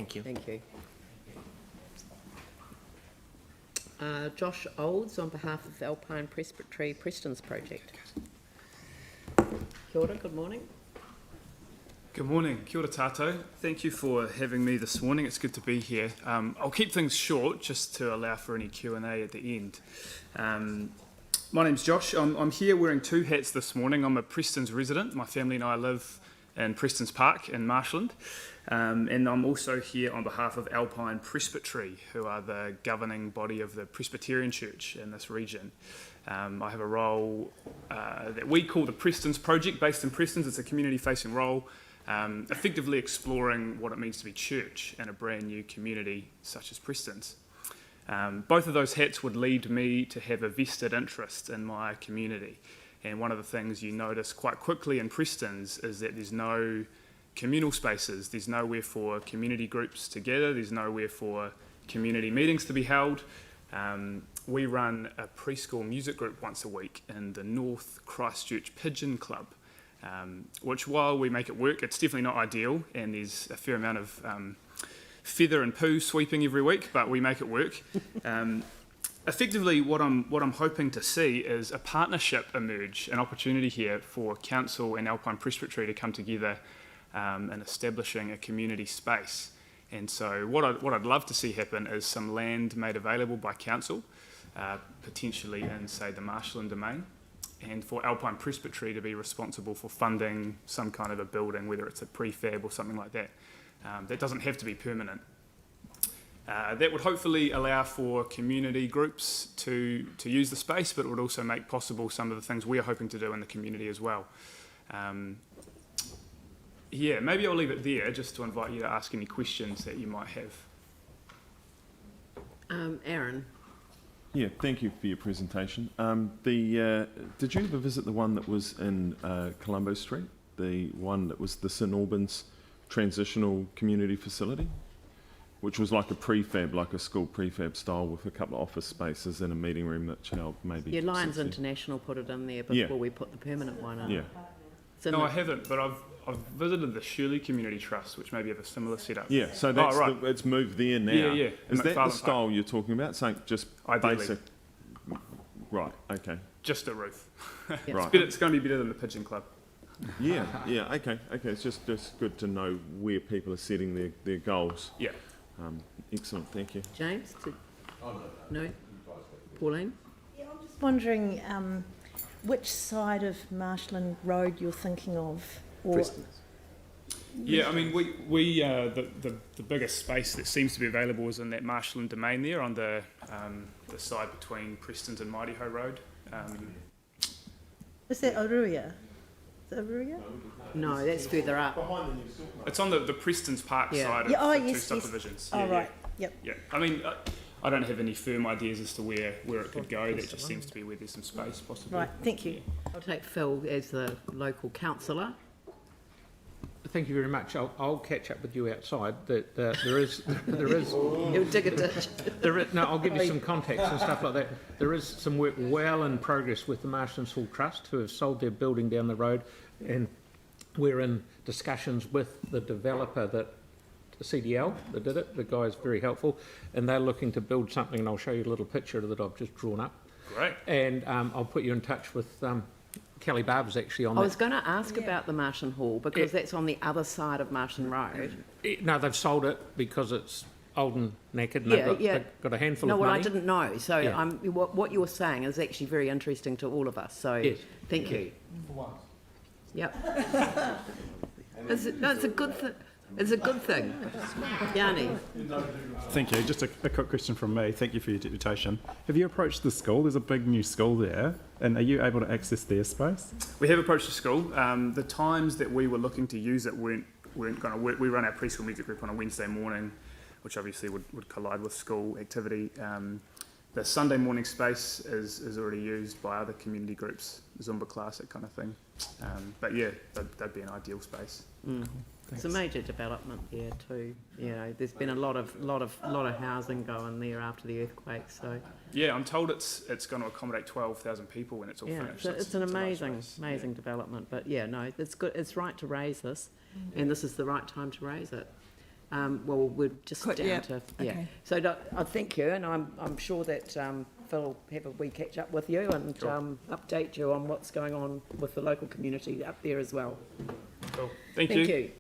Thank you. Thank you. Josh Olds on behalf of Alpine Presbytery Prestons project. Kia ora, good morning. Good morning, kia ora tātou. Thank you for having me this morning. It's good to be here. I'll keep things short just to allow for any Q&A at the end. My name's Josh. I'm here wearing two hats this morning. I'm a Prestons resident. My family and I live in Prestons Park in Marshland. And I'm also here on behalf of Alpine Presbytery, who are the governing body of the Presbyterian Church in this region. I have a role that we call the Prestons Project, based in Prestons. It's a community-facing role, effectively exploring what it means to be church in a brand new community such as Prestons. Both of those hats would lead me to have a vested interest in my community. And one of the things you notice quite quickly in Prestons is that there's no communal spaces, there's nowhere for community groups together, there's nowhere for community meetings to be held. We run a preschool music group once a week in the North Christchurch Pigeon Club, which while we make it work, it's definitely not ideal, and there's a fair amount of feather and poo sweeping every week, but we make it work. Effectively, what I'm hoping to see is a partnership emerge, an opportunity here for Council and Alpine Presbytery to come together in establishing a community space. And so what I'd love to see happen is some land made available by Council, potentially in, say, the Marshland domain, and for Alpine Presbytery to be responsible for funding some kind of a building, whether it's a prefab or something like that. That doesn't have to be permanent. That would hopefully allow for community groups to use the space, but it would also make possible some of the things we are hoping to do in the community as well. Yeah, maybe I'll leave it there just to invite you to ask any questions that you might have. Aaron. Yeah, thank you for your presentation. Did you ever visit the one that was in Colombo Street? The one that was the St Albans Transitional Community Facility? Which was like a prefab, like a school prefab style with a couple of office spaces and a meeting room that held maybe... Yeah, Lions 60. International put it in there before we put the permanent one in. Yeah. No, I haven't, but I've visited the Shirley Community Trust, which maybe have a similar setup. Yeah, so that's right. It's moved there now. Yeah. Is that the style you're talking about? Something just Ideally. basic? Right, okay. Just a roof. Yeah. Right. It's going to be better than the Pigeon Club. Yeah, okay. It's just good to know where people are setting their goals. Yeah. Excellent, thank you. James? No? Pauline? Yeah, I'm just wondering which side of Marshland Road you're thinking of? Or Yeah, I mean, we the biggest space that seems to be available is in that Marshland domain there on the side between Prestons and Mightyho Road. is that Oruia? Is it Oruia? No, that's further up. It's on the Prestons Park side of Yeah, the two subdivisions. Oh, right. Yeah. I mean, I don't have any firm ideas as to where it could go. That just seems to be where there's some space, possibly. Right, thank you. I'll take Phil as the local councillor. Thank you very much. I'll catch up with you outside. That there is. He'll dig a ditch. I'll give you some context and stuff like that. There is some work well in progress with the Marshlands Hall Trust, who have sold their building down the road, and we're in discussions with the developer the CDL that did it. The guy is very helpful, and they're looking to build something. And I'll show you a little picture that I've just drawn up. Great. And I'll put you in touch with. Kelly Barber's actually on that. I was going to ask about the Marshland Hall because that's on the other side of Marshland Road. No, they've sold it because it's old and knackered and they've got a handful of money. No, well, I didn't know. So what you're saying is actually very interesting to all of us. So thank you. Yep. It's a good thing. It's a good thing. Yanni. Thank you. Just a quick question from me. Thank you for your deputation. Have you approached the school? There's a big new school there. And are you able to access their space? We have approached the school. The times that we were looking to use it weren't going to work. We run our preschool music group on a Wednesday morning, which obviously would collide with school activity. The Sunday morning space is already used by other community groups, Zumba class, that kind of thing. But yeah, that'd be an ideal space. It's a major development there too. You know, there's been a lot of housing going there after the earthquake. So yeah, I'm told it's going to accommodate 12,000 people when it's all finished. So it's an amazing development. But yeah, no, it's good. It's right to raise this, and this is the right time to raise it. Well, we're just Quite- down yeah, to, okay. So I thank you, and I'm sure that Phil will have a wee catch up with you and update you on what's going on with the local community up there as well. Cool. Thank Thank you. you.